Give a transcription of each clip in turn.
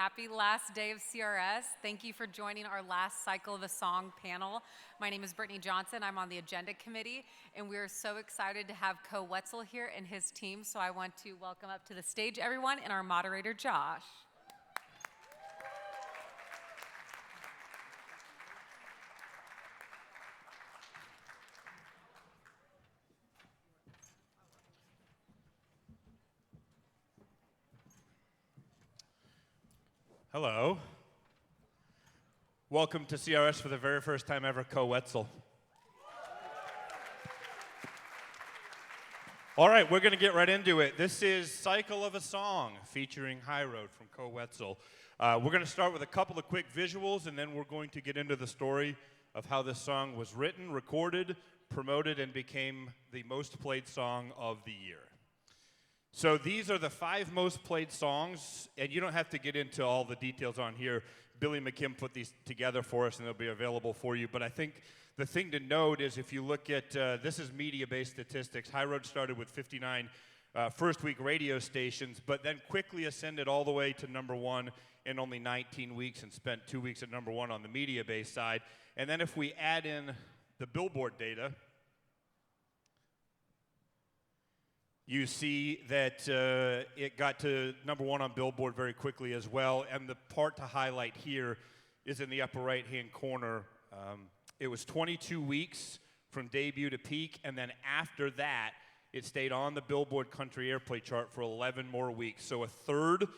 Happy last day of CRS. Thank you for joining our last Cycle of a Song panel. My name is Brittany Johnson. I'm on the agenda committee, and we're so excited to have Wetzel here and his team. So I want to welcome up to the stage everyone and our moderator, Josh. Hello. Welcome to CRS for the very first time ever, Wetzel. All right, we're going to get right into it. This is Cycle of a Song featuring High Road from Wetzel. We're going to start with a couple of quick visuals, and then we're going to get into the story of how this song was written, recorded, promoted, and became the most played song of the year. So these are the 5 most played songs, and you don't have to get into all the details on here. Billy McKim put these together for us, and they'll be available for you. But I think the thing to note is if you look at, this is media-based statistics. High Road started with 59 first-week radio stations, but then quickly ascended all the way to #1 in only 19 weeks and spent 2 weeks at #1 on the media-based side. And then if we add in the Billboard data, you see that it got to #1 on Billboard very quickly as well. And the part to highlight here is in the upper right-hand corner. It was 22 weeks from debut to peak, and then after that, it stayed on the Billboard Country Airplay chart for 11 more weeks. So a third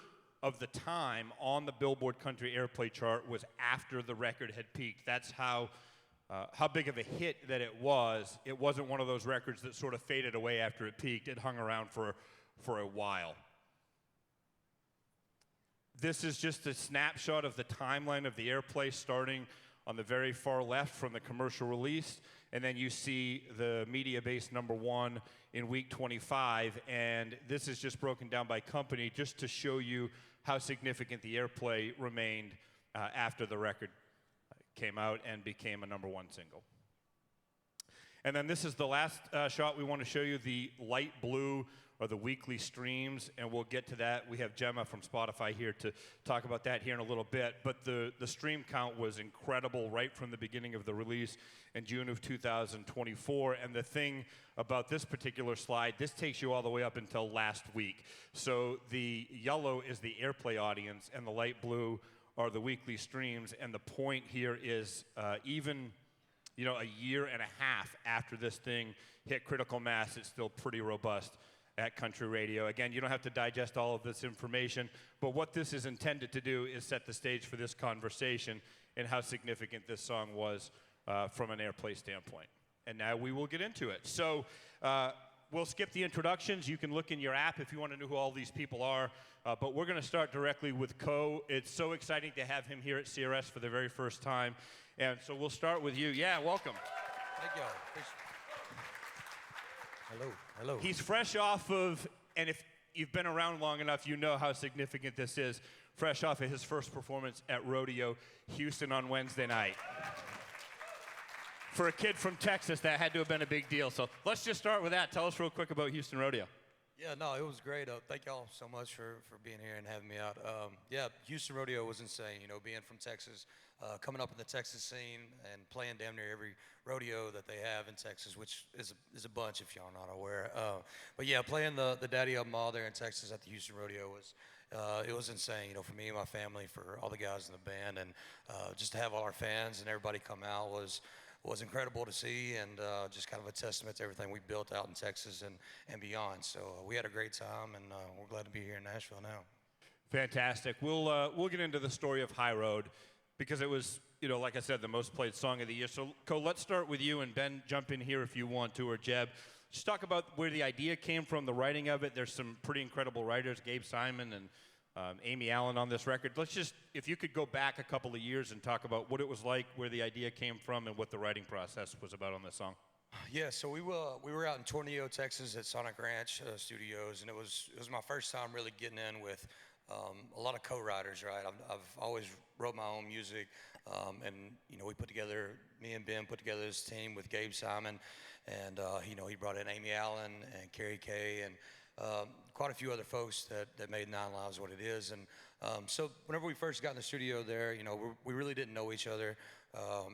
of the time on the Billboard Country Airplay chart was after the record had peaked. That's how big of a hit that it was. It wasn't one of those records that sort of faded away after it peaked. It hung around for a while. This is just a snapshot of the timeline of the airplay starting on the very far left from the commercial release, and then you see the media-based #1 in week 25, and this is just broken down by company just to show you how significant the airplay remained after the record came out and became a #1 single. And then this is the last shot we want to show you, the light blue or the weekly streams, and we'll get to that. We have Gemma from Spotify here to talk about that here in a little bit. But the stream count was incredible right from the beginning of the release in June of 2024. And the thing about this particular slide, this takes you all the way up until last week. So the yellow is the airplay audience, and the light blue are the weekly streams. And the point here is even a year and a half after this thing hit critical mass, it's still pretty robust at country radio. Again, you don't have to digest all of this information, but what this is intended to do is set the stage for this conversation and how significant this song was from an airplay standpoint. And now we will get into it. So we'll skip the introductions. You can look in your app if you want to know who all these people are, but we're going to start directly with Co. It's so exciting to have him here at CRS for the very first time. And so we'll start with you. Yeah, welcome. Thank y'all. Hello. He's fresh off of, and if you've been around long enough, you know how significant this is, fresh off of his first performance at Rodeo Houston on Wednesday night. For a kid from Texas, that had to have been a big deal. So let's just start with that. Tell us real quick about Houston Rodeo. Yeah, no, it was great. Thank y'all so much for being here and having me out. Yeah, Houston Rodeo was insane, being from Texas, coming up in the Texas scene and playing damn near every rodeo that they have in Texas, which is a bunch if y'all not aware. But yeah, playing the daddy of them all there in Texas at the Houston Rodeo was insane, for me and my family, for all the guys in the band, and just to have all our fans and everybody come out was incredible to see, and just kind of a testament to everything we built out in Texas and beyond. So we had a great time, and we're glad to be here in Nashville now. Fantastic. We'll get into the story of High Road because it was, like I said, the most played song of the year. So, Co, let's start with you, and Ben, jump in here if you want to, or Jeb. Just talk about where the idea came from, the writing of it. There's some pretty incredible writers, Gabe Simon and Amy Allen on this record. Let's just, if you could go back a couple of years and talk about what it was like, where the idea came from, and what the writing process was about on this song. Yeah, so we were out in Tornillo, Texas at Sonic Ranch Studios, and it was my first time really getting in with a lot of co-writers, right? I've always wrote my own music, and me and Ben put together this team with Gabe Simon, and he brought in Amy Allen and Carrie Kay and quite a few other folks that made Nine Lives what it is, and So whenever we first got in the studio there, we really didn't know each other.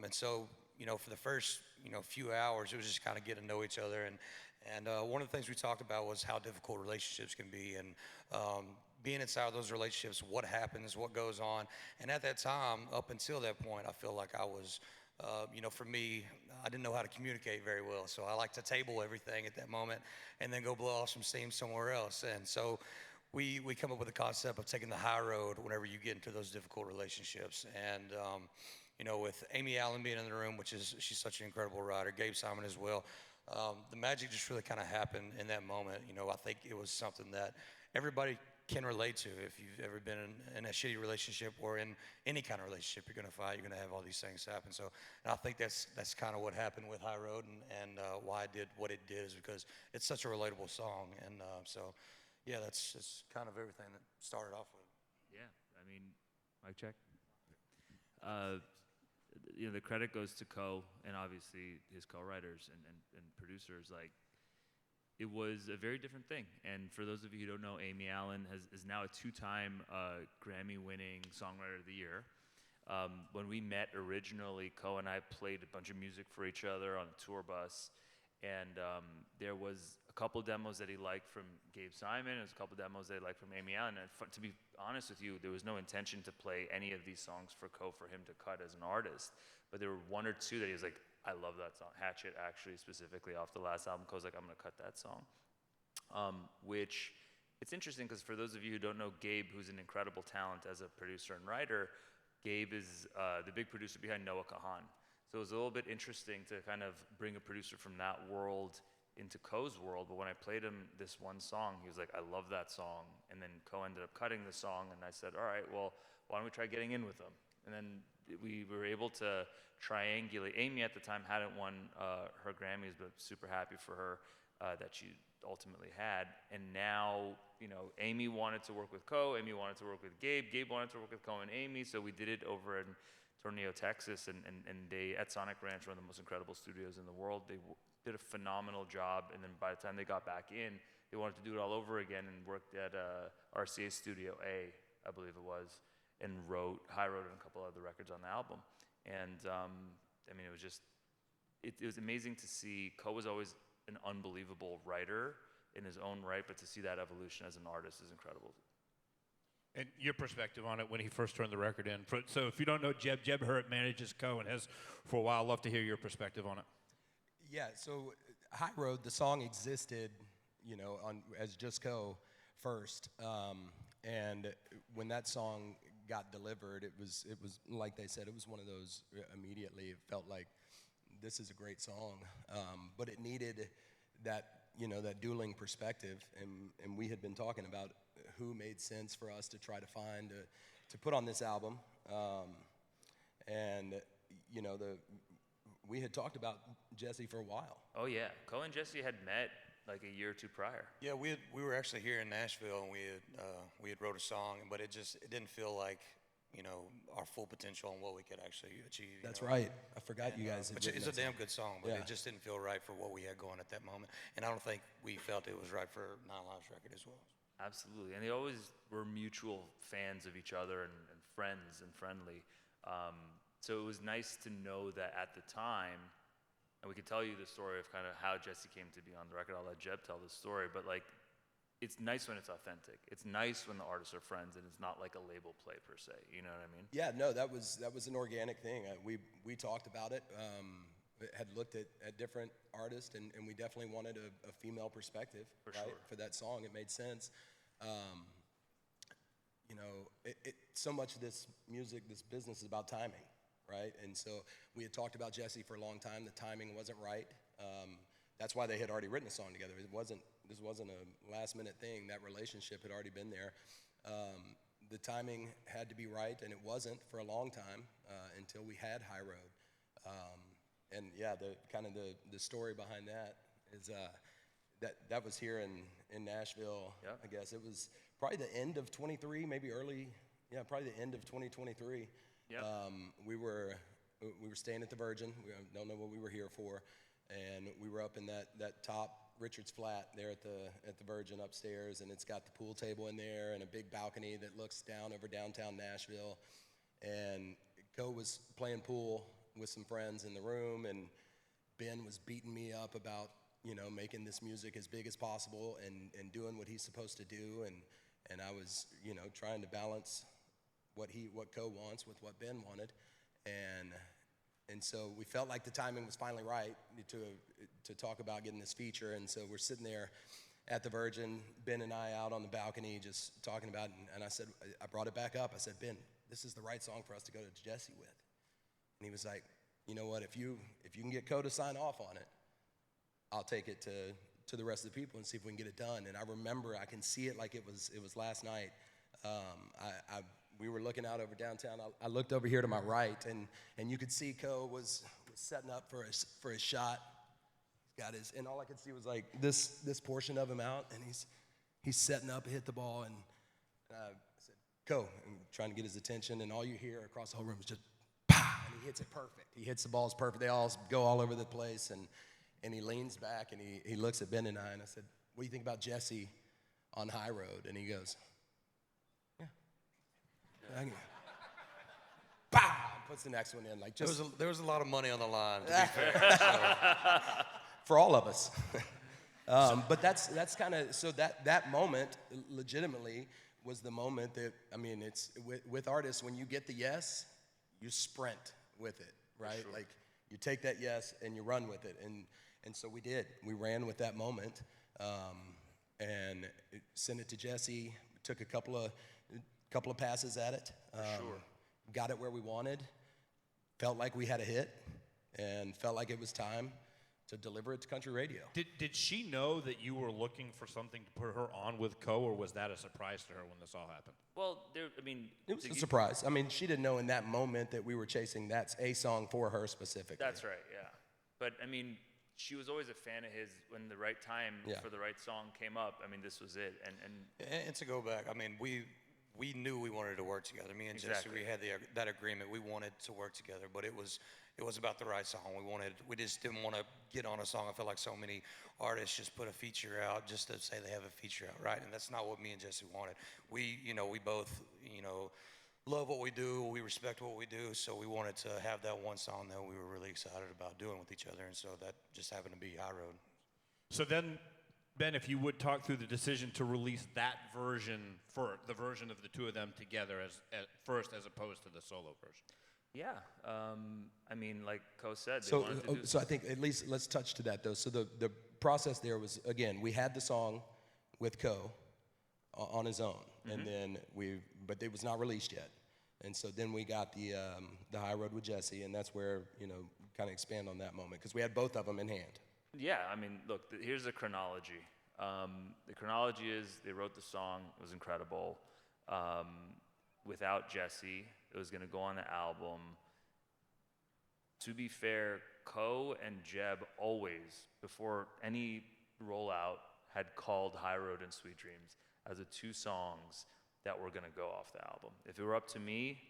And so, for the first, few hours, it was just kind of getting to know each other. And one of the things we talked about was how difficult relationships can be. And being inside of those relationships, what happens, what goes on. And at that time, up until that point, I feel like I was, for me, I didn't know how to communicate very well. So I like to table everything at that moment and then go blow off some steam somewhere else. And so we come up with the concept of taking the high road whenever you get into those difficult relationships. And, with Amy Allen being in the room, she's such an incredible writer, Gabe Simon as well, the magic just really kind of happened in that moment. I think it was something that everybody can relate to. If you've ever been in a shitty relationship or in any kind of relationship, you're going to fight, you're going to have all these things happen. So and I think that's kind of what happened with High Road and why it did what it did is because it's such a relatable song. And so, yeah, that's just kind of everything that started off with. Yeah, I mean, mic check. The credit goes to Co and obviously his co-writers and producers. Like, it was a very different thing. And for those of you who don't know, Amy Allen is now a two-time Grammy-winning Songwriter of the Year. When we met originally, Co and I played a bunch of music for each other on a tour bus. And there was a couple demos that he liked from Gabe Simon, and there was a couple demos that he liked from Amy Allen. And to be honest with you, there was no intention to play any of these songs for Co for him to cut as an artist. But there were one or two that he was like, I love that song. Hatchet, actually, specifically off the last album. Co's like, I'm gonna cut that song. Which, it's interesting because for those of you who don't know Gabe, who's an incredible talent as a producer and writer, Gabe is the big producer behind Noah Kahan. So it was a little bit interesting to kind of bring a producer from that world into Co's world. But when I played him this one song, he was like, I love that song. And then Co ended up cutting the song, and I said, all right, well, why don't we try getting in with him? And then we were able to triangulate. Amy at the time hadn't won her Grammys, but super happy for her that she ultimately had. And now, Amy wanted to work with Co, Amy wanted to work with Gabe, Gabe wanted to work with Co and Amy, so we did it over in Tornillo, Texas, and they, at Sonic Ranch, one of the most incredible studios in the world, they did a phenomenal job, and then by the time they got back in, they wanted to do it all over again and worked at RCA Studio A, I believe it was, and High Road and a couple other records on the album. And I mean, it was amazing to see. Co was always an unbelievable writer in his own right, but to see that evolution as an artist is incredible. And your perspective on it when he first turned the record in. So if you don't know Jeb Hurt manages Co and has for a while. I'd love to hear your perspective on it. Yeah, so High Road, the song existed, as just Co first. And when that song got delivered, it was like they said, it was one of those immediately, it felt like this is a great song. But it needed that, that dueling perspective. And we had been talking about who made sense for us to try to find to put on this album. We had talked about Jesse for a while. Oh yeah, Co and Jesse had met like a year or two prior. Yeah, we were actually here in Nashville, and we had wrote a song, but it didn't feel like our full potential and what we could actually achieve. That's right. I forgot you guys. It's a damn good song, but Yeah. it just didn't feel right for what we had going at that moment, and I don't think we felt it was right for Nine Lives record as well. Absolutely, and they always were mutual fans of each other and friends and friendly. So it was nice to know that at the time, and we could tell you the story of kind of how Jesse came to be on the record. I'll let Jeb tell the story, but like, it's nice when it's authentic. It's nice when the artists are friends and it's not like a label play per se. You know what I mean? Yeah, no, that was an organic thing. We talked about it. Had looked at different artists, and we definitely wanted a female perspective, For right? sure. For that song, it made sense. So much of this music, this business is about timing, right? And so we had talked about Jesse for a long time. The timing wasn't right. That's why they had already written a song together. This wasn't a last minute thing. That relationship had already been there. The timing had to be right, and it wasn't for a long time until we had High Road. And yeah, the story behind that is that was here in Nashville. Yep. I guess it was probably the end of 23, maybe early. Yeah, probably the end of 2023. Yep. We were staying at the Virgin. We don't know what we were here for, and we were up in that top Richard's Flat there at the Virgin upstairs, and it's got the pool table in there and a big balcony that looks down over downtown Nashville. And Co was playing pool with some friends in the room, and Ben was beating me up about, making this music as big as possible and doing what he's supposed to do. And I was, trying to balance what Co wants with what Ben wanted. And so we felt like the timing was finally right to talk about getting this feature. And so we're sitting there at the Virgin, Ben and I out on the balcony just talking about it. And I brought it back up. I said, Ben, this is the right song for us to go to Jesse with. And he was like, you know what, if you can get Co to sign off on it, I'll take it to the rest of the people and see if we can get it done. And I remember, I can see it like it was last night. We were looking out over downtown. I looked over here to my right, and you could see Co was setting up for his shot. He's got and all I could see was like this portion of him out, and he's setting up, hit the ball, and I said, Co, I'm trying to get his attention, and all you hear across the whole room is just, pow, and he hits it perfect. He hits the balls perfect. They all go all over the place, and he leans back, and he looks at Ben and I said, what do you think about Jesse on High Road? And he goes, pow! Puts the next one in, like just There was a lot of money on the line, to be fair. for all of us. But that's kind of so that moment legitimately was the moment that it's with artists, when you get the yes, you sprint with it, right? Sure. Like you take that yes and you run with it, and so we did. We ran with that moment, and sent it to Jesse. Took a couple of passes at it. Sure. Got it where we wanted. Felt like we had a hit, and felt like it was time to deliver it to country radio. Did she know that you were looking for something to put her on with Co, or was that a surprise to her when this all happened? Well, It was a surprise. She didn't know in that moment that we were chasing that's a song for her specifically. That's right, yeah. But she was always a fan of his. When the right time for the right song came up, this was it. And to go back, we knew we wanted to work together. Me and Jesse, we had that agreement. We wanted to work together, but it was about the right song. We just didn't want to get on a song. I feel like so many artists just put a feature out just to say they have a feature out, right? And that's not what me and Jesse wanted. We both, love what we do. We respect what we do. So we wanted to have that one song that we were really excited about doing with each other. And so that just happened to be High Road. So then, Ben, if you would talk through the decision to release that version the version of the two of them together as first, as opposed to the solo version. Yeah, like Co said, So I think at least let's touch to that though. So the process there was, again, we had the song with Co on his own, and then but it was not released yet, and so then we got the High Road with Jesse, and that's where kind of expand on that moment because we had both of them in hand. Yeah, look, here's the chronology. The chronology is they wrote the song. It was incredible. Without Jesse, it was going to go on the album. To be fair, Co and Jeb always, before any rollout, had called High Road and Sweet Dreams as the two songs that were going to go off the album. If it were up to me,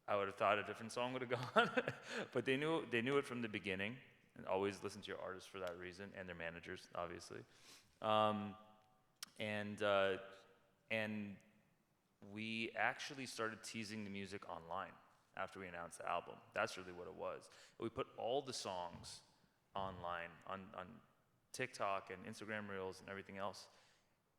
I would have thought a different song would have gone. But they knew it from the beginning, and always listen to your artists for that reason, and their managers, obviously. And we actually started teasing the music online after we announced the album. That's really what it was. We put all the songs online on TikTok and Instagram Reels and everything else,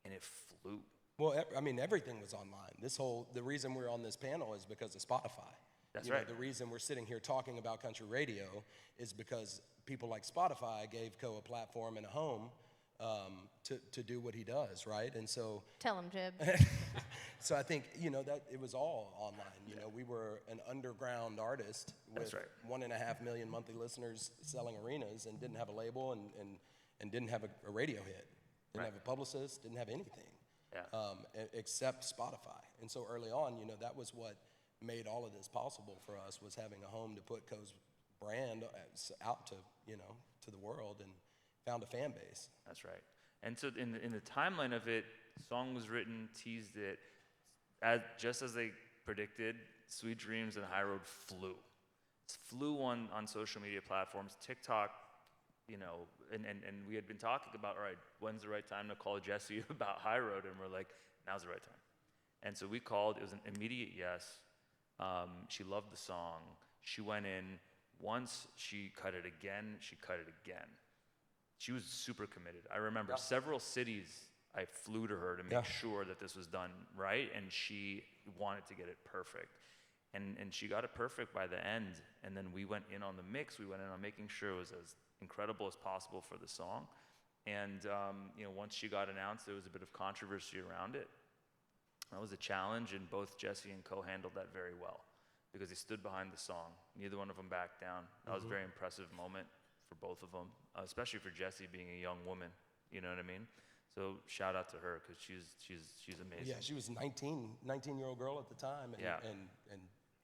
and it flew. Well, everything was online. The reason we're on this panel is because of Spotify. That's right. The reason we're sitting here talking about country radio is because people like Spotify gave Co a platform and a home to do what he does, right? And so tell him, Jeb. So I think that it was all online. We were an underground artist with 1.5 million monthly listeners selling arenas, and didn't have a label and didn't have a radio hit, didn't have a publicist, didn't have anything, except Spotify. And so early on, that was what made all of this possible for us, was having a home to put Co's brand out to to the world, and found a fan base. That's right. And so in the timeline of it, song was written, teased it, just as they predicted. Sweet Dreams and High Road flew on social media platforms. TikTok and we had been talking about, all right, when's the right time to call Jesse about High Road? And we're like, now's the right time. And so we called. It was an immediate yes. She loved the song. She went in. Once she cut it again, she cut it again. She was super committed. I remember several cities I flew to her to make sure that this was done right, and she wanted to get it perfect. And she got it perfect by the end, and then we went in on the mix. We went in on making sure it was as incredible as possible for the song. And once she got announced, there was a bit of controversy around it. That was a challenge, and both Jesse and Co handled that very well because they stood behind the song. Neither one of them backed down. That was a very impressive moment for both of them, especially for Jesse being a young woman. You know what I mean? So shout out to her because she's amazing. Yeah, she was 19-year-old girl at the time. And, Yeah. And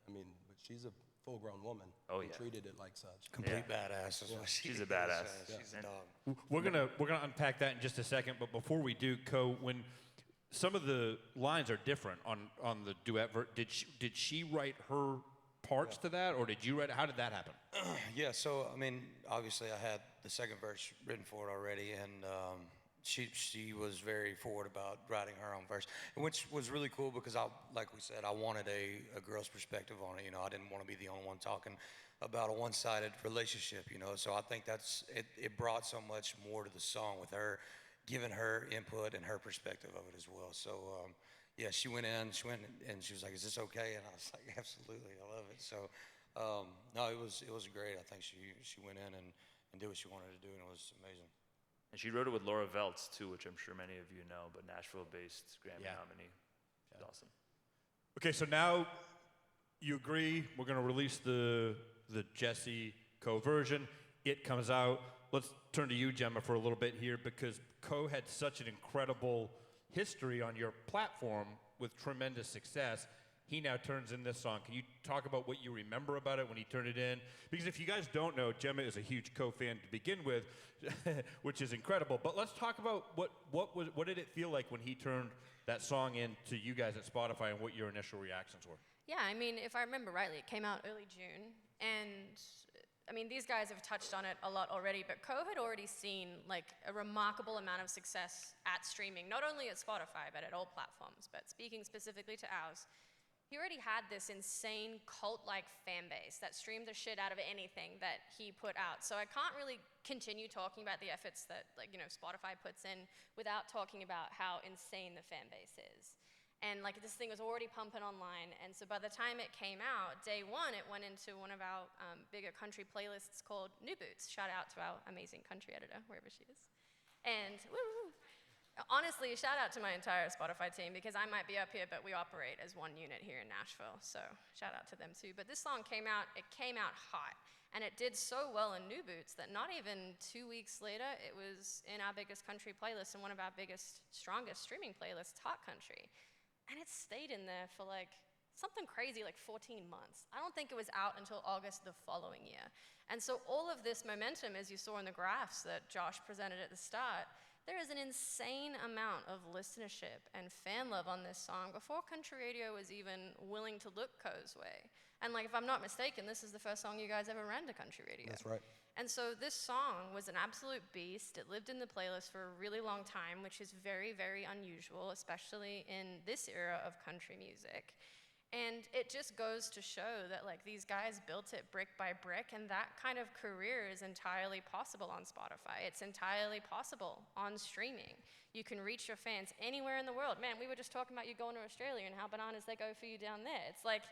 I mean, but she's a full-grown woman. Oh, and yeah. treated it like such. Complete badass is what She's a badass. She's a And- dog. We're gonna unpack that in just a second, but before we do, Co, when some of the lines are different on the duet, did she write her parts to that, or did you write? How did that happen? Yeah, so I mean, obviously I had the second verse written for it already, and she was very forward about writing her own verse, which was really cool because like we said, I wanted a girl's perspective on it. I didn't want to be the only one talking about a one-sided relationship. So I think it brought so much more to the song with her giving her input and her perspective of it as well. So yeah, she went and she was like, "Is this okay?" And I was like, "Absolutely, I love it." So no, it was great. I think she went in and did what she wanted to do, and it was amazing. And she wrote it with Laura Veltz too, which I'm sure many of you know, but Nashville-based Grammy nominee. She's awesome. Okay, so now you agree we're going to release the Jesse Co version. It comes out. Let's turn to you, Gemma, for a little bit here because Co had such an incredible history on your platform with tremendous success. He now turns in this song. Can you talk about what you remember about it when he turned it in? Because if you guys don't know, Gemma is a huge Co fan to begin with, which is incredible. But let's talk about what did it feel like when he turned that song in to you guys at Spotify and what your initial reactions were? Yeah, I mean, if I remember rightly, it came out early June, and I mean, these guys have touched on it a lot already, but Co had already seen like a remarkable amount of success at streaming, not only at Spotify, but at all platforms. But speaking specifically to ours, he already had this insane cult-like fan base that streamed the shit out of anything that he put out. So I can't really continue talking about the efforts that Spotify puts in without talking about how insane the fan base is. And like this thing was already pumping online, and so by the time it came out, day one, it went into one of our bigger country playlists called New Boots. Shout out to our amazing country editor, wherever she is. And woo, honestly, shout out to my entire Spotify team because I might be up here, but we operate as one unit here in Nashville. So shout out to them too. But this song came out hot. And it did so well in New Boots that not even 2 weeks later, it was in our biggest country playlist and one of our biggest, strongest streaming playlists, Hot Country. And it stayed in there for like something crazy, like 14 months. I don't think it was out until August the following year. And so all of this momentum, as you saw in the graphs that Josh presented at the start, there is an insane amount of listenership and fan love on this song before country radio was even willing to look Co's way. And like, if I'm not mistaken, this is the first song you guys ever ran to country radio. That's right. And so this song was an absolute beast. It lived in the playlist for a really long time, which is very, very unusual, especially in this era of country music. And it just goes to show that like these guys built it brick by brick, and that kind of career is entirely possible on Spotify. It's entirely possible on streaming. You can reach your fans anywhere in the world. Man, we were just talking about you going to Australia and how bananas they go for you down there. It's like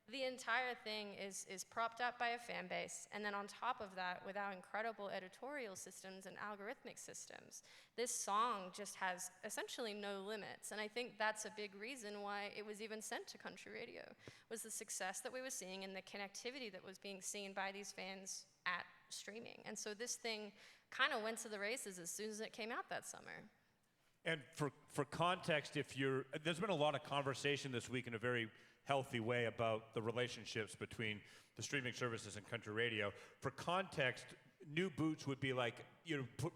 the entire thing is propped up by a fan base, and then on top of that, with our incredible editorial systems and algorithmic systems, this song just has essentially no limits. And I think that's a big reason why it was even sent to country radio, was the success that we were seeing and the connectivity that was being seen by these fans at streaming. And so this thing kind of went to the races as soon as it came out that summer. And for context, there's been a lot of conversation this week in a very healthy way about the relationships between the streaming services and country radio. For context, New Boots would be like,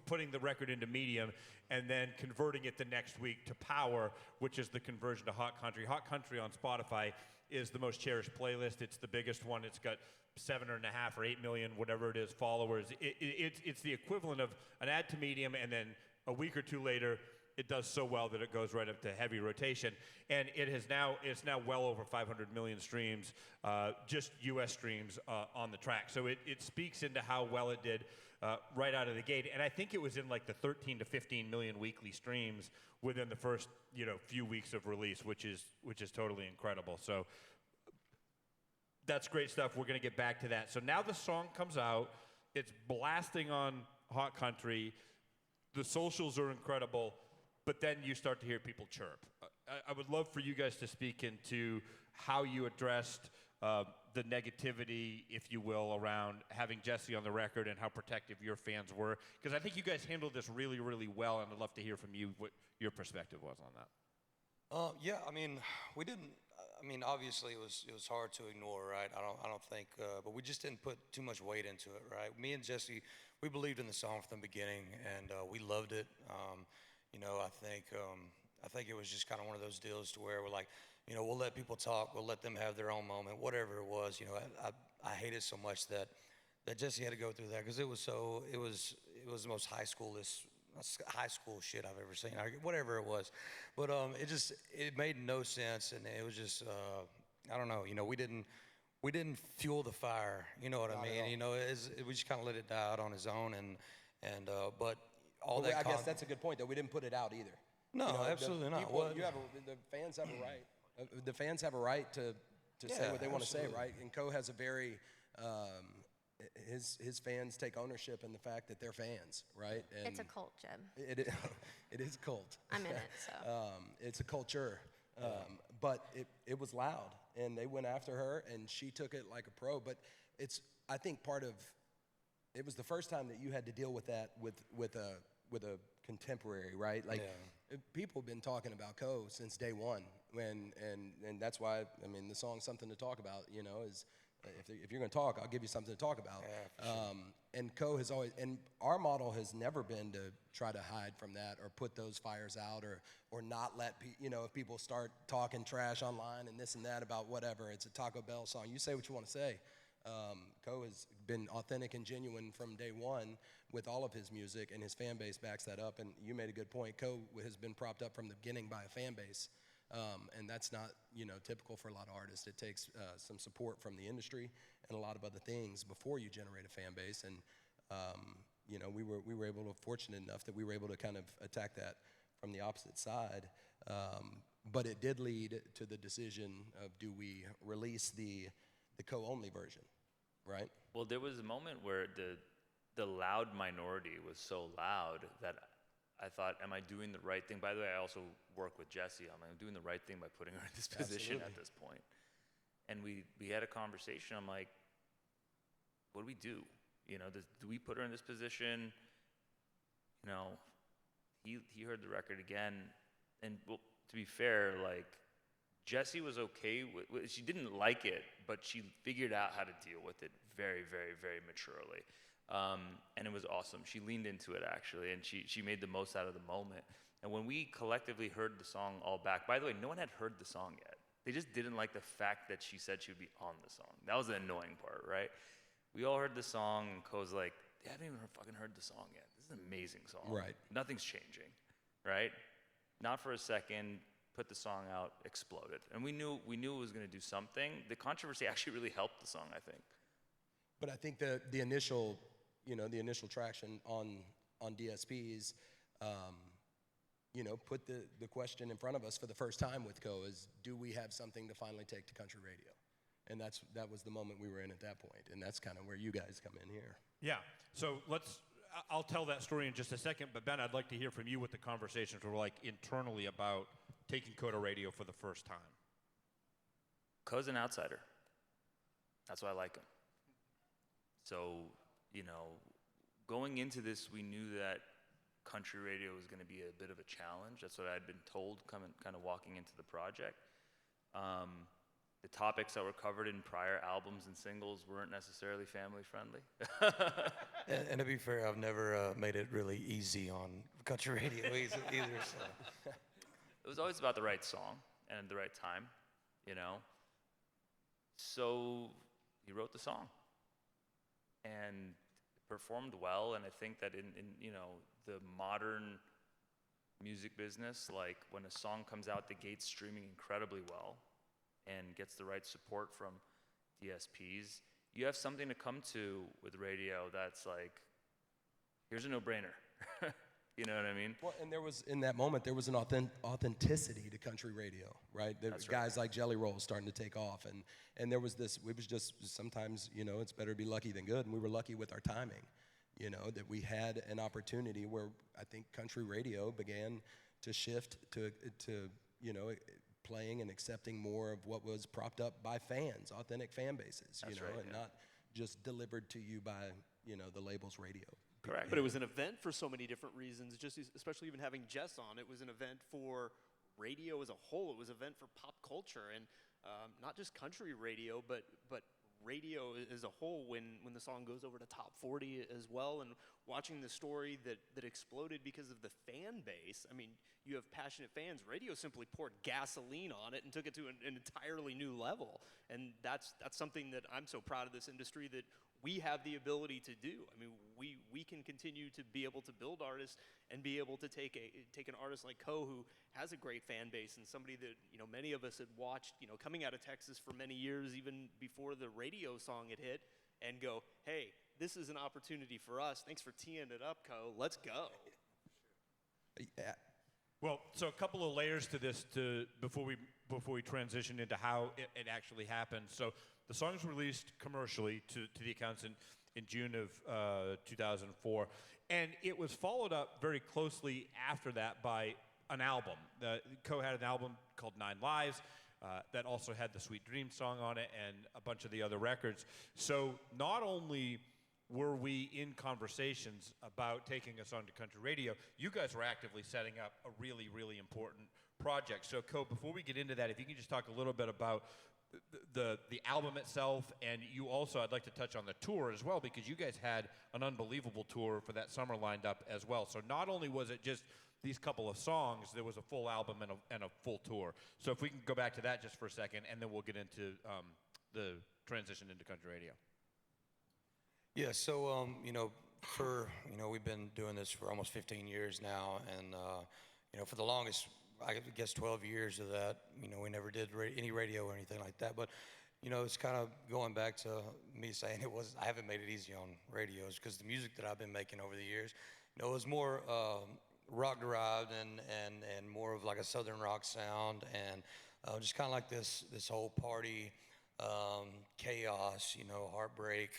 putting the record into medium and then converting it the next week to Power, which is the conversion to Hot Country. Hot Country on Spotify is the most cherished playlist. It's the biggest one. It's got 7.5 or 8 million, whatever it is, followers. It's the equivalent of an ad to medium, and then a week or two later, it does so well that it goes right up to heavy rotation. And it's now well over 500 million streams, just U.S. streams on the track. So it speaks into how well it did right out of the gate. And I think it was in like the 13 to 15 million weekly streams within the first few weeks of release, which is totally incredible. So that's great stuff. We're going to get back to that. So now the song comes out. It's blasting on Hot Country. The socials are incredible. But then you start to hear people chirp. I would love for you guys to speak into how you addressed the negativity, if you will, around having Jesse on the record and how protective your fans were. Because I think you guys handled this really, really well, and I'd love to hear from you what your perspective was on that. Yeah, I mean, we didn't. I mean, obviously it was hard to ignore, right? I don't think, but we just didn't put too much weight into it, right? Me and Jesse, we believed in the song from the beginning, and we loved it. I think it was just kind of one of those deals to where we're like, we'll let people talk, we'll let them have their own moment, whatever it was. I hated so much that Jesse had to go through that because it was the most high school shit I've ever seen, whatever it was. But it made no sense, and it was just I don't know. We didn't fuel the fire. You know what I mean? We just kind of let it die out on its own, but all that. I guess that's a good point. That we didn't put it out either. No, absolutely not. The fans have a right. The fans have a right to say what they want to say, right? And Co has a very his fans take ownership in the fact that they're fans, right? And It's a cult, Jeb. it is a cult. I'm in it, so. It's a culture, but it was loud, and they went after her, and she took it like a pro. But I think it was the first time that you had to deal with that with a contemporary, right? Like people have been talking about Co since day one, and that's why the song's something to talk about. Is if you're going to talk, I'll give you something to talk about. Yeah, for sure. And Co has always, and our model has never been to try to hide from that or put those fires out or not let if people start talking trash online and this and that about whatever. It's a Taco Bell song. You say what you want to say. Co has been authentic and genuine from day one with all of his music, and his fan base backs that up. And you made a good point. Co has been propped up from the beginning by a fan base, and that's not typical for a lot of artists. It takes some support from the industry and a lot of other things before you generate a fan base. And we were fortunate enough that we were able to kind of attack that from the opposite side. But it did lead to the decision of, do we release the Co-only version, right? Well, there was a moment where the loud minority was so loud that I thought, am I doing the right thing? By the way, I also work with Jessie. I'm doing the right thing by putting her in this position at this point. And we had a conversation. I'm like, what do we do? Do we put her in this position? He heard the record again, and well, to be fair, like, Jessie was okay with she didn't like it, but she figured out how to deal with it very, very, very maturely. And it was awesome. She leaned into it, actually, and she made the most out of the moment. And when we collectively heard the song all back, by the way, no one had heard the song yet. They just didn't like the fact that she said she would be on the song. That was the annoying part, right? We all heard the song, and Co's like, they haven't even fucking heard the song yet. This is an amazing song. Right. Nothing's changing, right? Not for a second. Put the song out, exploded. And we knew it was going to do something. The controversy actually really helped the song, I think. But I think the initial traction on DSPs, put the question in front of us for the first time with Co is, do we have something to finally take to country radio? And that was the moment we were in at that point, and that's kind of where you guys come in here. Yeah. So I'll tell that story in just a second, but Ben, I'd like to hear from you what the conversations were like internally about taking Co to radio for the first time. Co's an outsider. That's why I like him. So, going into this, we knew that country radio was going to be a bit of a challenge. That's what I'd been told kind of walking into the project. The topics that were covered in prior albums and singles weren't necessarily family friendly. And to be fair, I've never made it really easy on country radio either. So. It was always about the right song and the right time, you know. So he wrote the song and performed well. And I think that in you know, the modern music business, like when a song comes out the gate streaming incredibly well and gets the right support from DSPs, you have something to come to with radio that's like, here's a no-brainer. You know what I mean? Well, and there was, in that moment, there was an authenticity to country radio, right? There That's were guys like Jelly Roll starting to take off, and there was this, it was just, sometimes, you know, it's better to be lucky than good, and we were lucky with our timing, you know, that we had an opportunity where I think country radio began to shift to you know, playing and accepting more of what was propped up by fans, authentic fan bases, you That's know, right, and yeah. not just delivered to you by, you know, the label's radio. Correct. But it was an event for so many different reasons, just especially even having Jess on. It was an event for radio as a whole. It was an event for pop culture, and not just country radio, but radio as a whole when the song goes over to top 40 as well, and watching the story that exploded because of the fan base. I mean, you have passionate fans. Radio simply poured gasoline on it and took it to an entirely new level, and that's something that I'm so proud of this industry that we have the ability to do. I mean, we can continue to be able to build artists and be able to take an artist like Ko, who has a great fan base and somebody that, you know, many of us had watched, you know, coming out of Texas for many years, even before the radio song had hit, and go, hey, this is an opportunity for us. Thanks for teeing it up, Ko. Let's go. Yeah. Well, so a couple of layers to this before we transition into how it actually happened. So the song was released commercially to the accounts in June of 2004, and it was followed up very closely after that by an album. Ko had an album called 9 Lives that also had the Sweet Dream song on it and a bunch of the other records. So not only were we in conversations about taking us onto country radio, you guys were actively setting up a really, really important project. So, Ko, before we get into that, if you can just talk a little bit about the album itself, and you also, I'd like to touch on the tour as well, because you guys had an unbelievable tour for that summer lined up as well. So not only was it just these couple of songs, there was a full album and a full tour. So if we can go back to that just for a second, and then we'll get into the transition into country radio. Yeah, so, you know, we've been doing this for almost 15 years now, and, you know, for the longest, I guess 12 years of that, you know, we never did any radio or anything like that, but, you know, it's kind of going back to me saying I haven't made it easy on radios, because the music that I've been making over the years, you know, it was more rock-derived and more of like a southern rock sound, and just kind of like this whole party, chaos, you know, heartbreak,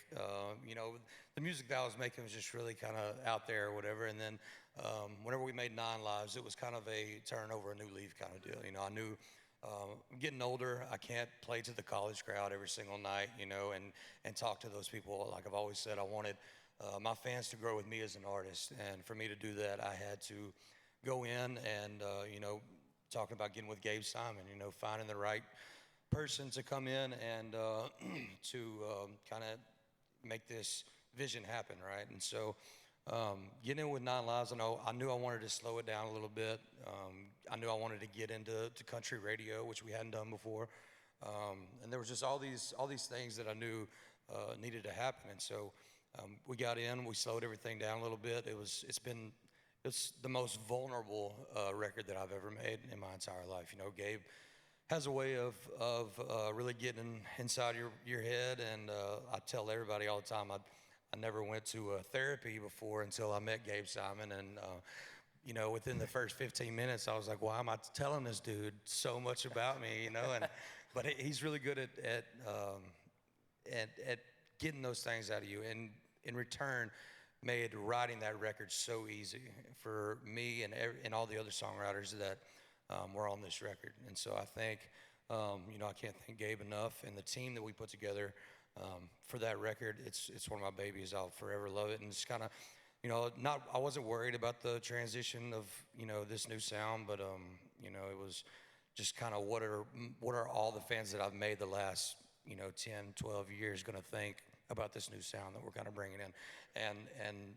you know, the music that I was making was just really kind of out there or whatever. And then whenever we made 9 Lives, it was kind of a turn over a new leaf kind of deal. You know, I knew I'm getting older, I can't play to the college crowd every single night, you know, and talk to those people. Like I've always said, I wanted my fans to grow with me as an artist. And for me to do that, I had to go in and, you know, talking about getting with Gabe Simon, you know, finding the right person to come in and to kind of make this vision happen, right? And so getting in with 9 Lives, I knew I wanted to slow it down a little bit. I knew I wanted to get into country radio, which we hadn't done before. And there was just all these things that I knew needed to happen. And so we got in, we slowed everything down a little bit. It's the most vulnerable record that I've ever made in my entire life. You know, Gabe has a way of really getting inside your head, and I tell everybody all the time, I never went to therapy before until I met Gabe Simon, and you know, within the first 15 minutes, I was like, why am I telling this dude so much about me, you know? And but he's really good at getting those things out of you, and in return, made writing that record so easy for me and all the other songwriters that were on this record. And so I think, you know, I can't thank Gabe enough, and the team that we put together for that record. It's one of my babies. I'll forever love it. And it's kind of, you know, I wasn't worried about the transition of, you know, this new sound, but you know, it was just kind of what are all the fans that I've made the last 10, 12 years going to think about this new sound that we're kind of bringing in, and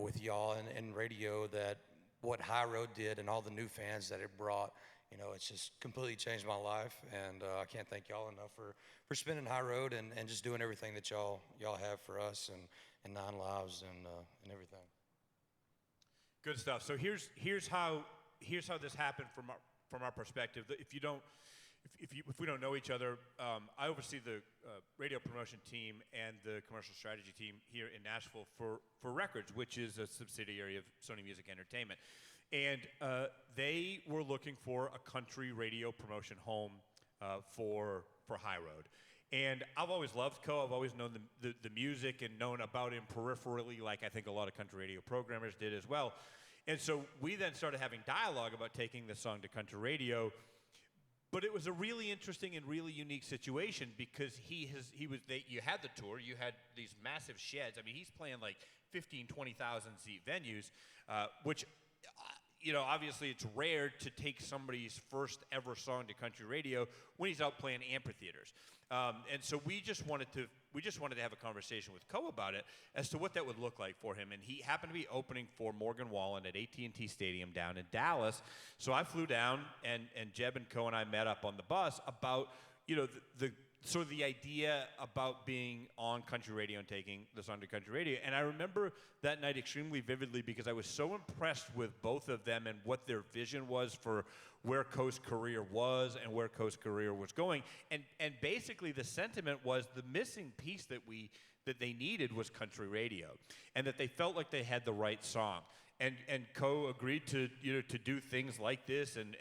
with y'all and radio, that what High Road did and all the new fans that it brought, it's just completely changed my life, and I can't thank y'all enough for spinning High Road and just doing everything that y'all have for us and Nine Lives and everything. Good stuff. So here's how this happened from our perspective. If we don't know each other, I oversee the radio promotion team and the commercial strategy team here in Nashville for Records, which is a subsidiary of Sony Music Entertainment. And they were looking for a country radio promotion home for High Road. And I've always loved Co. I've always known the music and known about him peripherally, like I think a lot of country radio programmers did as well. And so we then started having dialogue about taking the song to country radio. But it was a really interesting and really unique situation because you had the tour, you had these massive sheds. I mean, he's playing like 15, 20,000 seat venues, which, obviously it's rare to take somebody's first ever song to country radio when he's out playing amphitheaters. And so we just wanted to have a conversation with Co about it as to what that would look like for him. And he happened to be opening for Morgan Wallen at AT&T Stadium down in Dallas. So I flew down, and Jeb and Co and I met up on the bus about the sort of the idea about being on country radio and taking the song to country radio. And I remember that night extremely vividly because I was so impressed with both of them and what their vision was for where Co's career was and where Co's career was going. And basically the sentiment was the missing piece that they needed was country radio, and that they felt like they had the right song. And Co agreed to do things like this and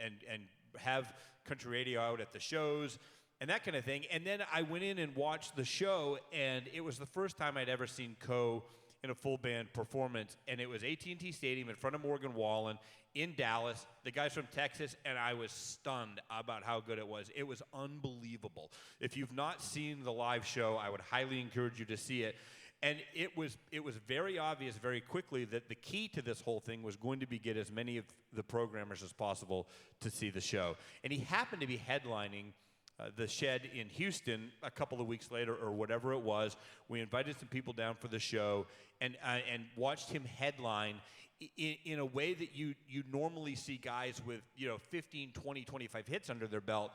have country radio out at the shows and that kind of thing. And then I went in and watched the show, and it was the first time I'd ever seen Co in a full band performance, and it was AT&T Stadium in front of Morgan Wallen in Dallas. The guy's from Texas, and I was stunned about how good it was. It was unbelievable. If you've not seen the live show, I would highly encourage you to see it. And it was very obvious very quickly that the key to this whole thing was going to be get as many of the programmers as possible to see the show. And he happened to be headlining the Shed in Houston a couple of weeks later or whatever it was. We invited some people down for the show and watched him headline in a way that you normally see guys with 15, 20, 25 hits under their belt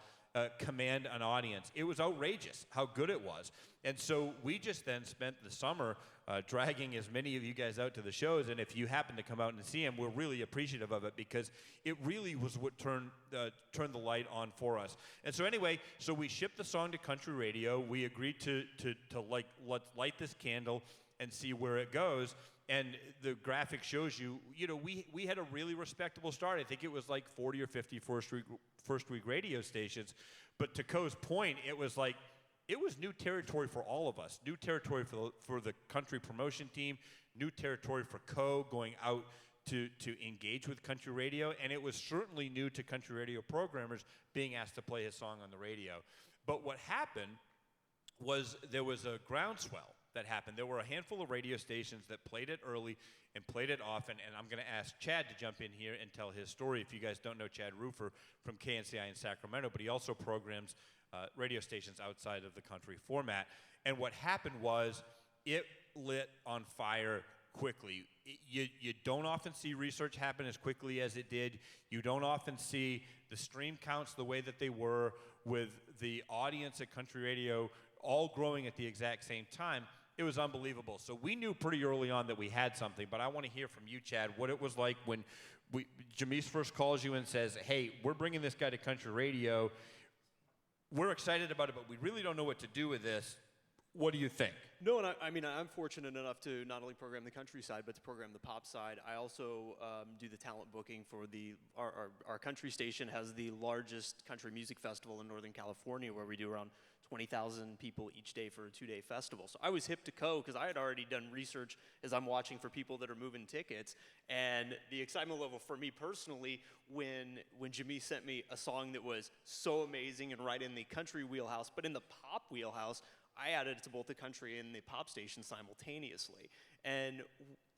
command an audience. It was outrageous how good it was. And so we just then spent the summer dragging as many of you guys out to the shows, and if you happen to come out and see them, we're really appreciative of it because it really was what turned the light on for us. And so anyway, so we shipped the song to country radio. We agreed to let's light this candle and see where it goes. And the graphic shows you, we had a really respectable start. I think it was like 40 or 50 first week radio stations. But to Co's point, it was new territory for all of us. New territory for the country promotion team, new territory for Co going out to engage with country radio. And it was certainly new to country radio programmers being asked to play his song on the radio. But what happened was there was a groundswell that happened. There were a handful of radio stations that played it early and played it often, and I'm going to ask Chad to jump in here and tell his story. If you guys don't know Chad Roofer from KNCI in Sacramento, but he also programs radio stations outside of the country format. And what happened was it lit on fire quickly. You don't often see research happen as quickly as it did. You don't often see the stream counts the way that they were, with the audience at country radio all growing at the exact same time. It was unbelievable. So we knew pretty early on that we had something, but I want to hear from you, Chad, what it was like when Jamise first calls you and says, hey, we're bringing this guy to country radio. We're excited about it, but we really don't know what to do with this. What do you think? No, and I'm fortunate enough to not only program the country side, but to program the pop side. I also do the talent booking for our country station has the largest country music festival in Northern California, where we do around 20,000 people each day for a 2-day festival. So I was hip to Co because I had already done research as I'm watching for people that are moving tickets. And the excitement level for me personally, when Jamise sent me a song that was so amazing and right in the country wheelhouse, but in the pop wheelhouse, I added it to both the country and the pop station simultaneously. And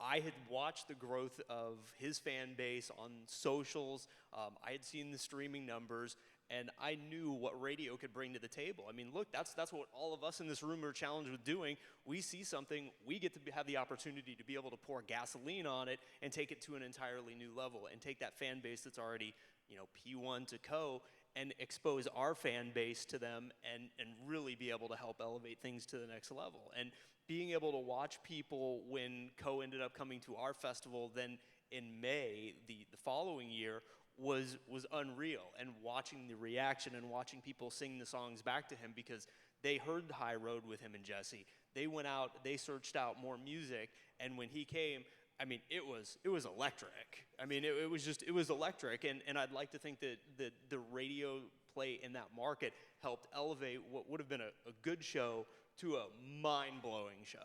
I had watched the growth of his fan base on socials. I had seen the streaming numbers. and I knew what radio could bring to the table. I mean, look, that's what all of us in this room are challenged with doing. We see something, we get to have the opportunity to be able to pour gasoline on it and take it to an entirely new level, and take that fan base that's already, P1 to Co, and expose our fan base to them, and really be able to help elevate things to the next level. And being able to watch people when Co ended up coming to our festival then in May the following year was unreal, and watching the reaction and watching people sing the songs back to him because they heard High Road with him and Jesse. They went out, they searched out more music, and when he came, I mean, it was electric. I mean, it was electric, and I'd like to think that the radio play in that market helped elevate what would have been a good show to a mind-blowing show.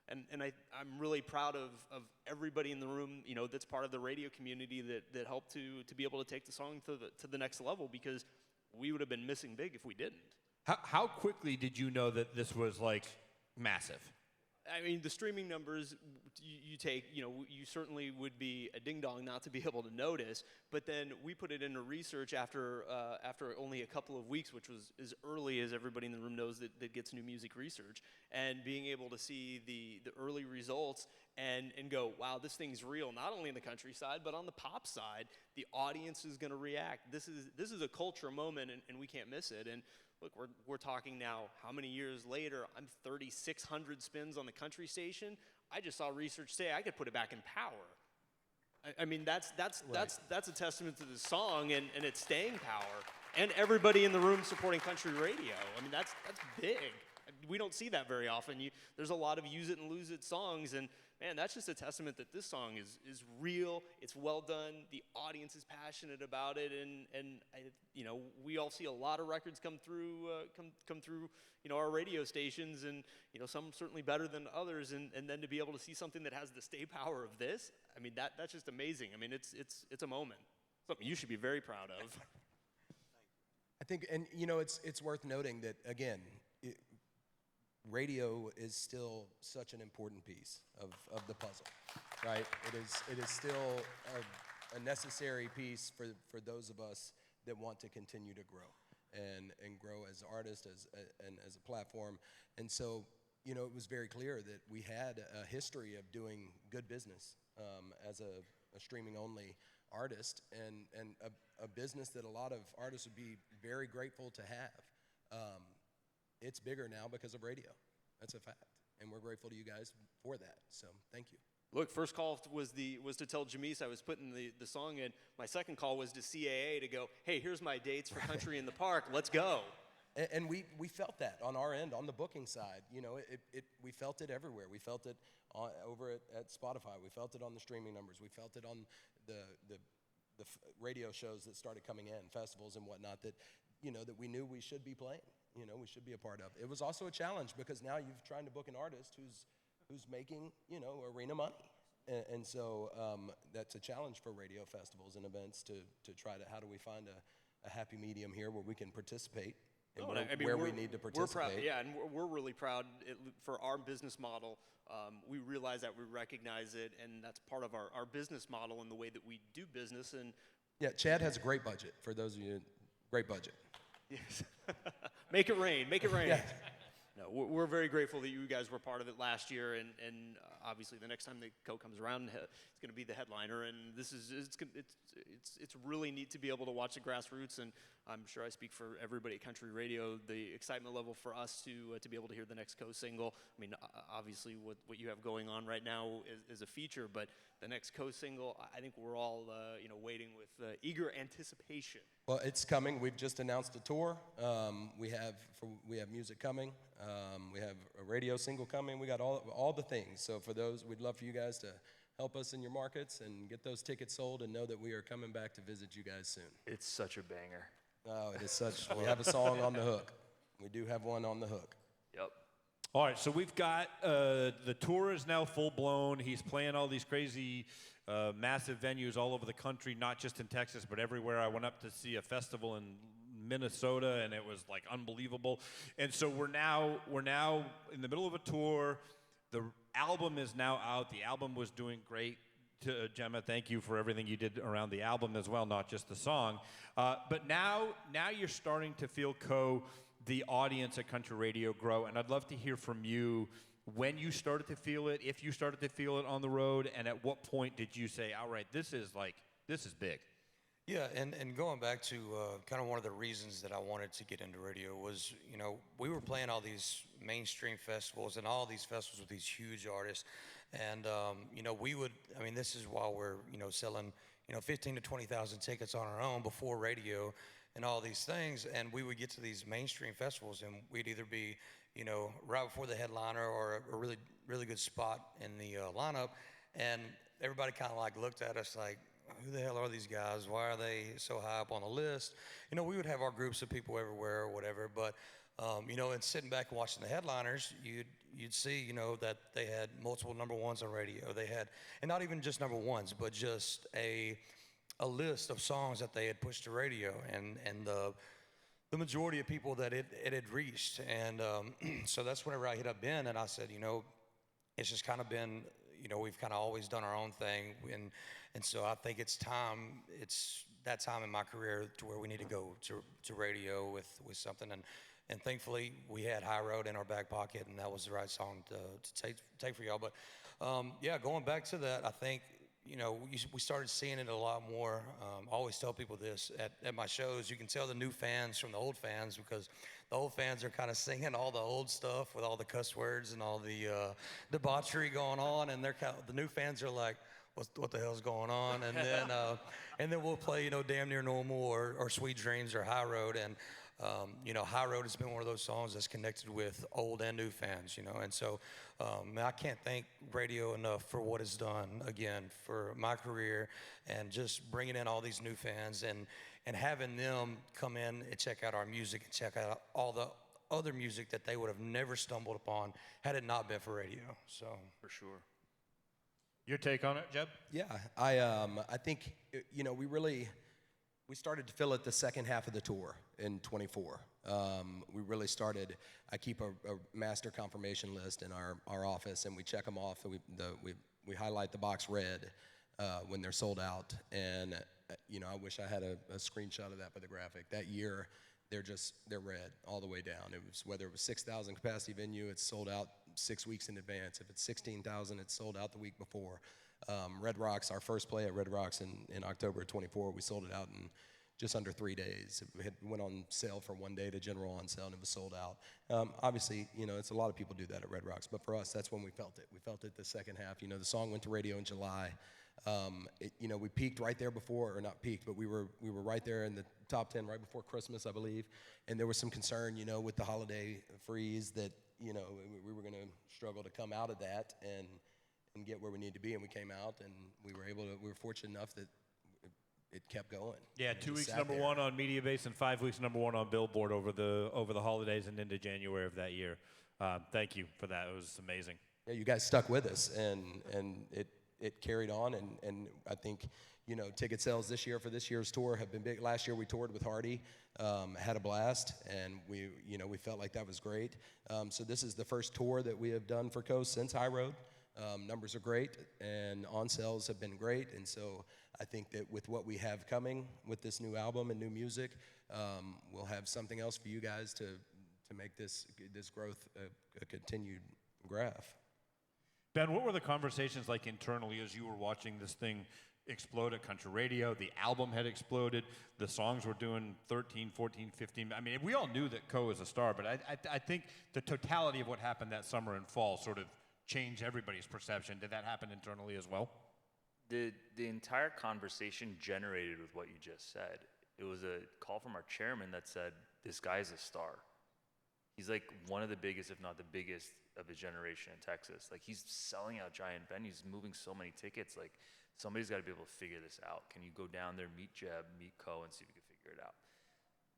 And I'm really proud of everybody in the room, that's part of the radio community that helped to be able to take the song to the next level, because we would have been missing big if we didn't. How quickly did you know that this was like massive? I mean, the streaming numbers you take, you certainly would be a ding-dong not to be able to notice, but then we put it into research after only a couple of weeks, which was as early as everybody in the room knows that gets new music research, and being able to see the early results and go, wow, this thing's real, not only in the countryside, but on the pop side, the audience is going to react. This is a culture moment, and we can't miss it. And look, we're talking now, how many years later? I'm 3,600 spins on the country station. I just saw research say I could put it back in power. I mean, that's a testament to the song and its staying power, and everybody in the room supporting country radio. I mean, that's big. We don't see that very often. There's a lot of use it and lose it songs, and man, that's just a testament that this song is real. It's well done. The audience is passionate about it, and we all see a lot of records come through our radio stations, and some certainly better than others, and then to be able to see something that has the stay power of this, I mean, that's just amazing. I mean, it's a moment, something you should be very proud of. I think, and it's worth noting that again, radio is still such an important piece of the puzzle, right? It is still a necessary piece for those of us that want to continue to grow and grow as artists and as a platform. And so, it was very clear that we had a history of doing good business as a streaming-only artist, and a business that a lot of artists would be very grateful to have. It's bigger now because of radio. That's a fact, and we're grateful to you guys for that. So thank you. Look, first call was to tell Jamise I was putting the song in. My second call was to CAA to go, hey, here's my dates for Country in the Park. Let's go. And we felt that on our end, on the booking side. We felt it everywhere. We felt it over at Spotify. We felt it on the streaming numbers. We felt it on the radio shows that started coming in, festivals and whatnot, that we knew we should be playing. We should be a part of. It was also a challenge because now you're trying to book an artist who's making, arena money. And so that's a challenge for radio festivals and events to try to, how do we find a happy medium here where we can participate and where we need to participate. We're proud, yeah, and we're really proud for our business model. We realize that, we recognize it, and that's part of our business model and the way that we do business. And yeah, Chad has a great budget. For those of you, great budget. Yes. Make it rain. Make it rain. Yeah. No, we're very grateful that you guys were part of it last year, and obviously the next time the Co comes around, it's going to be the headliner, and it's really neat to be able to watch the grassroots, and I'm sure I speak for everybody at Country Radio, the excitement level for us to be able to hear the next Co single. I mean, obviously what you have going on right now is a feature, but the next Co single, I think we're all waiting with eager anticipation. Well, it's coming. We've just announced a tour. We have music coming. We have a radio single coming. We got all the things. So for those, we'd love for you guys to help us in your markets and get those tickets sold, and know that we are coming back to visit you guys soon. It's such a banger. Oh, it is such. We have a song on the hook. We do have one on the hook. Yep. All right, so we've got the tour is now full blown. He's playing all these crazy, massive venues all over the country, not just in Texas, but everywhere. I went up to see a festival in Minnesota, and it was like unbelievable. And so we're now in the middle of a tour. The album is now out. The album was doing great. Gemma, thank you for everything you did around the album as well, not just the song. But now you're starting to feel the audience at country radio grow, and I'd love to hear from you when you started to feel it, if you started to feel it on the road, and at what point did you say, all right, this is big? Yeah, and going back to kind of one of the reasons that I wanted to get into radio was, we were playing all these mainstream festivals and all these festivals with these huge artists. And, this is while we're, selling, 15 to 20,000 tickets on our own before radio and all these things. And we would get to these mainstream festivals and we'd either be, right before the headliner or a really, really good spot in the lineup. And everybody kind of like looked at us like, who the hell are these guys? Why are they so high up on the list? We would have our groups of people everywhere or whatever, but, and sitting back and watching the headliners, you'd see, that they had multiple number ones on radio. They had, and not even just number ones, but just a list of songs that they had pushed to radio and the majority of people that it had reached. And so that's whenever I hit up Ben and I said, it's just kind of been, we've kind of always done our own thing. And so I think it's that time in my career to where we need to go to radio with something. And thankfully we had High Road in our back pocket and that was the right song to take for y'all. But going back to that, I think, we started seeing it a lot more. I always tell people this at my shows. You can tell the new fans from the old fans because the old fans are kind of singing all the old stuff with all the cuss words and all the debauchery going on, and the new fans are like, "What the hell's going on?" And then we'll play, Damn Near Normal or Sweet Dreams or High Road, and High Road has been one of those songs that's connected with old and new fans, and so I can't thank radio enough for what it's done, again, for my career and just bringing in all these new fans and having them come in and check out our music and check out all the other music that they would have never stumbled upon had it not been for radio. So For sure. Your take on it, Jeb? Yeah, I think we started to feel it the second half of the tour in 24. We really started. I keep a master confirmation list in our office, and we check them off. And we highlight the box red when they're sold out. And I wish I had a screenshot of that for the graphic. That year, they're red all the way down. It was whether it was 6,000 capacity venue, it's sold out 6 weeks in advance. If it's 16,000, it's sold out the week before. Red Rocks, our first play at Red Rocks in October of 24, we sold it out in just under 3 days. It went on sale for 1 day to general on sale, and it was sold out. Obviously, it's a lot of people do that at Red Rocks, but for us, that's when we felt it. We felt it the second half. The song went to radio in July. We peaked right there before, or not peaked, but we were right there in the top 10 right before Christmas, I believe. And there was some concern, with the holiday freeze that, we were going to struggle to come out of that and get where we need to be. And we came out, and we were fortunate enough that it kept going. Yeah, 2 weeks number one on Media Base and 5 weeks number one on Billboard over the holidays and into January of that year. Thank you for that. It was amazing. Yeah, you guys stuck with us, and it carried on, and I think, ticket sales this year for this year's tour have been big. Last year we toured with Hardy, had a blast, and we felt like that was great. So this is the first tour that we have done for Coast since High Road. Numbers are great, and on sales have been great, and so I think that with what we have coming with this new album and new music, we'll have something else for you guys to make this growth a continued graph. Ben, what were the conversations like internally as you were watching this thing explode at country radio? The album had exploded. The songs were doing 13, 14, 15. I mean, we all knew that Co was a star, but I think the totality of what happened that summer and fall sort of changed everybody's perception. Did that happen internally as well? The entire conversation generated with what you just said. It was a call from our chairman that said, this guy's a star. He's like one of the biggest, if not the biggest, of his generation in Texas. Like, he's selling out giant venues, moving so many tickets. Like, somebody's got to be able to figure this out. Can you go down there, meet Jeb, meet Co, and see if you can figure it out?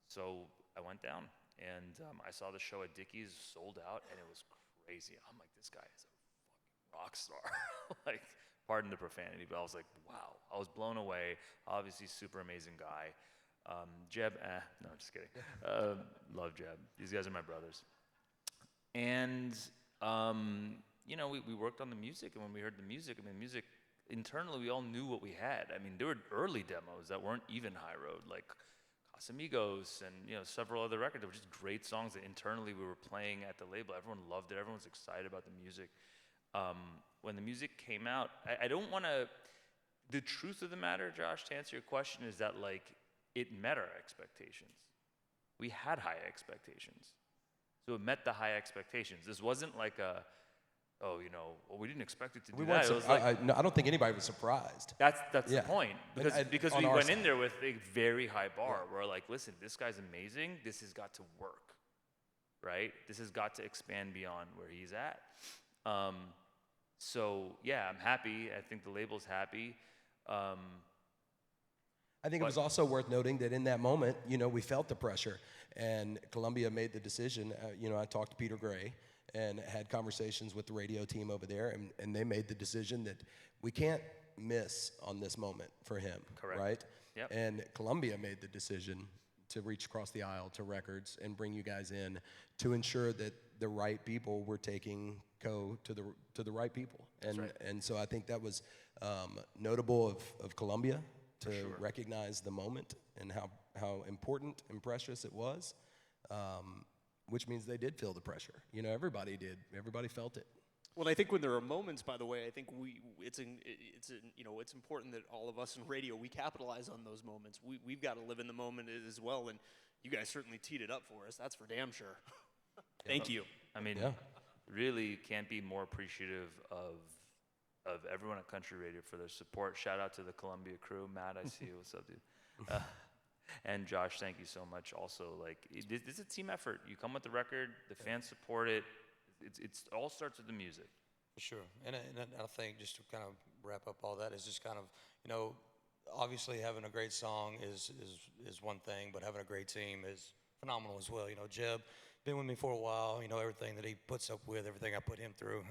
So I went down, and I saw the show at Dickey's, sold out, and it was crazy. I'm like, this guy is a fucking rock star. Like, pardon the profanity, but I was like, wow. I was blown away. Obviously, super amazing guy. Jeb, no, just kidding. Love Jeb. These guys are my brothers. And, we worked on the music, and when we heard the music, music internally we all knew what we had. I mean, there were early demos that weren't even high road, like Casamigos and several other records that were just great songs that internally we were playing at the label. Everyone loved it. Everyone was excited about the music. When the music came out, I don't want to. The truth of the matter, Josh, to answer your question, is that like it met our expectations. We had high expectations, so it met the high expectations. This wasn't like we didn't expect it to do that. It was like, no, I don't think anybody was surprised. that's Yeah. the point, because on we our went in side. there with a very high bar. We're like, listen, this guy's amazing. This has got to work, right? This has got to expand beyond where he's at. So yeah, I'm happy. I think the label's happy. I think it was also worth noting that in that moment, we felt the pressure, and Columbia made the decision. I talked to Peter Gray and had conversations with the radio team over there, and they made the decision that we can't miss on this moment for him. Correct. Right? Yep. And Columbia made the decision to reach across the aisle to records and bring you guys in to ensure that the right people were taking Co to the right people. And so I think that was notable of Columbia to recognize the moment and how important and precious it was, which means they did feel the pressure. Everybody did. Everybody felt it. Well, I think when there are moments, by the way, I think it's important that all of us in radio, we capitalize on those moments. We've got to live in the moment as well, and you guys certainly teed it up for us. That's for damn sure. Thank you. I mean, really can't be more appreciative of everyone at Country Radio for their support. Shout out to the Columbia crew. Matt, I see you. What's up, dude? And Josh, thank you so much. Also, this is a team effort. You come with the record, the fans support it. It all starts with the music. For sure. And I think just to kind of wrap up all that is just kind of, obviously having a great song is one thing, but having a great team is phenomenal as well. Jeb, been with me for a while, everything that he puts up with, everything I put him through.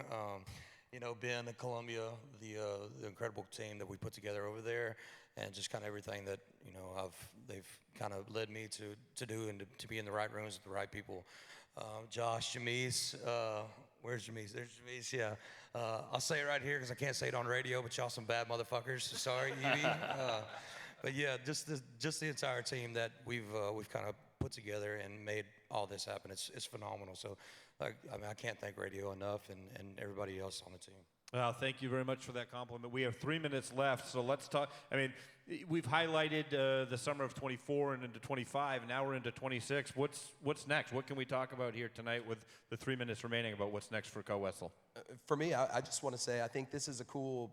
Ben at Columbia, the incredible team that we put together over there, and just kind of everything that, they've kind of led me to do and to be in the right rooms with the right people. Josh, Jamise, where's Jamise? There's Jamise, yeah. I'll say it right here because I can't say it on radio, but y'all some bad motherfuckers. Sorry, Evie. But yeah, just the entire team that we've kind of put together and made all this happen. It's phenomenal. So, I can't thank radio enough and everybody else on the team. Well, thank you very much for that compliment. We have 3 minutes left, so let's talk. I mean, we've highlighted the summer of 24 and into 25, and now we're into 26. What's next? What can we talk about here tonight with the 3 minutes remaining about what's next for Wetzel? For me, I just want to say I think this is a cool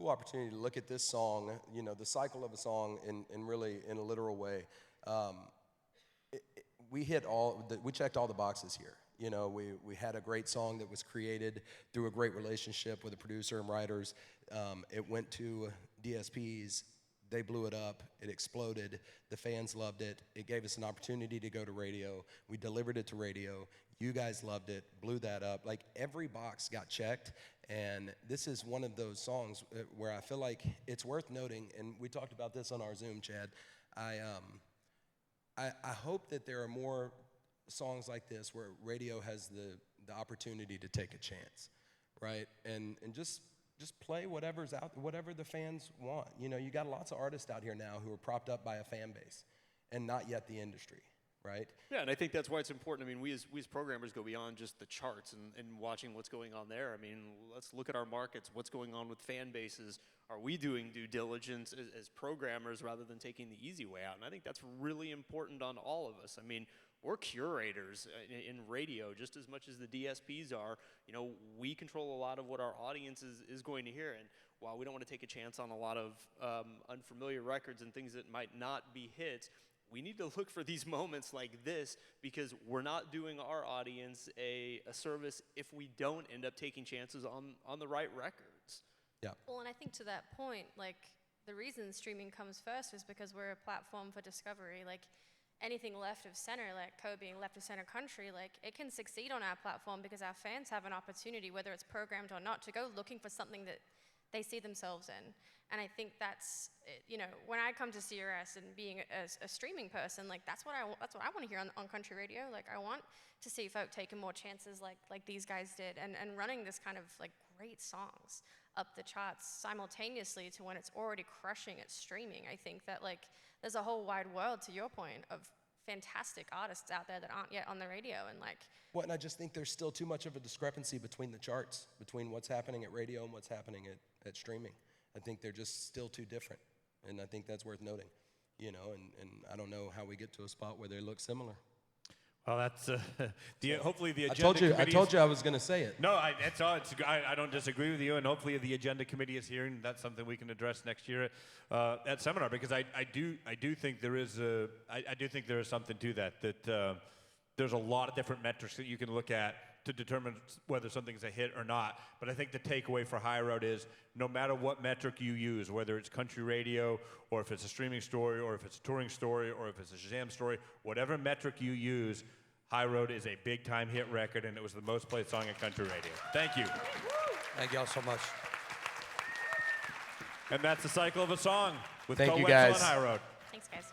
opportunity to look at this song, the cycle of a song in really in a literal way. We checked all the boxes here. We had a great song that was created through a great relationship with a producer and writers. It went to DSPs. They blew it up. It exploded. The fans loved it. It gave us an opportunity to go to radio. We delivered it to radio. You guys loved it, blew that up. Like, every box got checked, and this is one of those songs where I feel like it's worth noting, and we talked about this on our Zoom, Chad. I hope that there are more songs like this where radio has the opportunity to take a chance, right? And just play whatever's out, whatever the fans want. You got lots of artists out here now who are propped up by a fan base and not yet the industry, right? Yeah, and I think that's why it's important. I mean, we as programmers go beyond just the charts and watching what's going on there. I mean, let's look at our markets, what's going on with fan bases. Are we doing due diligence as programmers rather than taking the easy way out? And I think that's really important on all of us. I mean, we're curators in radio just as much as the DSPs are. We control a lot of what our audience is going to hear. And while we don't want to take a chance on a lot of unfamiliar records and things that might not be hits, we need to look for these moments like this, because we're not doing our audience a service if we don't end up taking chances on the right records. Yeah. Well, and I think to that point, the reason streaming comes first is because we're a platform for discovery. Anything left of center, like Co being left of center country, it can succeed on our platform because our fans have an opportunity, whether it's programmed or not, to go looking for something that they see themselves in. And I think that's, when I come to CRS and being a streaming person, that's what I want to hear on country radio. I want to see folk taking more chances like these guys did and running this kind of great songs. up the charts simultaneously to when it's already crushing at streaming. I think that like there's a whole wide world, to your point, of fantastic artists out there that aren't yet on the radio, and like. Well, and I just think there's still too much of a discrepancy between the charts, between what's happening at radio and what's happening at streaming. I think they're just still too different, and I think that's worth noting, you know, and I don't know how we get to a spot where they look similar. Well, that's hopefully the I agenda. told you I was going to say it. No, that's all. I don't disagree with you, and hopefully the agenda committee is hearing. That's something we can address next year at seminar, because I do think there is something to that. That there's a lot of different metrics that you can look at to determine whether something's a hit or not. But I think the takeaway for High Road is no matter what metric you use, whether it's country radio, or if it's a streaming story, or if it's a touring story, or if it's a Shazam story, whatever metric you use, High Road is a big-time hit record, and it was the most played song in country radio. Thank you. Thank y'all so much. And that's the cycle of a song with Thank Co you, Wetzel guys. and High Road. Thanks, guys.